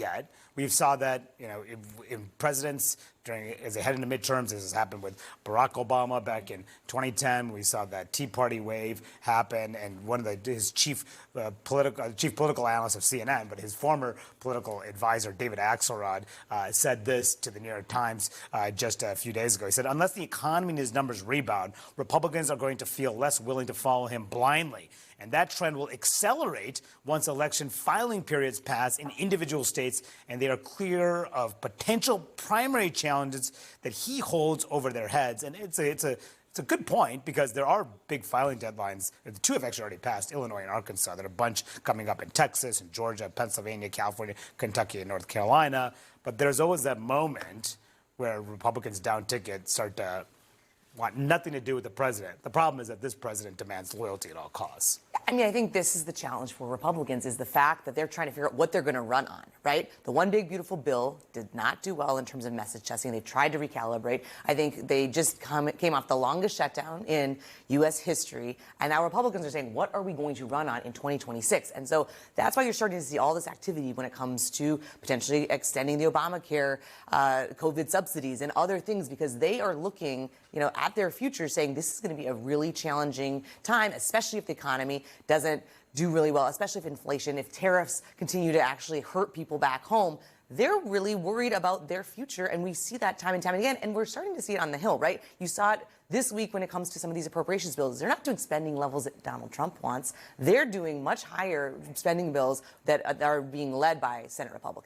get. We saw that, in presidents as they head into midterms, this has happened with Barack Obama back in 2010. We saw that Tea Party wave happen, and one of his chief political analyst of CNN, but his former political advisor, David Axelrod, said this to the New York Times just a few days ago. He said, unless the economy and his numbers rebound, Republicans are going to feel less willing to follow him blindly. And that trend will accelerate once election filing periods pass in individual states and they are clear of potential primary challenges that he holds over their heads. And it's a good point, because there are big filing deadlines. The two have actually already passed, Illinois and Arkansas. There are a bunch coming up in Texas and Georgia, Pennsylvania, California, Kentucky, and North Carolina. But there's always that moment where Republicans down ticket start to want nothing to do with the president. The problem is that this president demands loyalty at all costs. I mean, I think this is the challenge for Republicans, is the fact that they're trying to figure out what they're going to run on, right? The one big, beautiful bill did not do well in terms of message testing. They tried to recalibrate. I think they just came off the longest shutdown in U.S. history. And now Republicans are saying, what are we going to run on in 2026? And so that's why you're starting to see all this activity when it comes to potentially extending the Obamacare, COVID subsidies and other things, because they are looking, at their future, saying this is going to be a really challenging time, especially if the economy doesn't do really well, especially if inflation, if tariffs continue to actually hurt people back home. They're really worried about their future, and we see that time and time again, and we're starting to see it on the Hill, right? You saw it this week when it comes to some of these appropriations bills. They're not doing spending levels that Donald Trump wants. They're doing much higher spending bills that are being led by Senate Republicans.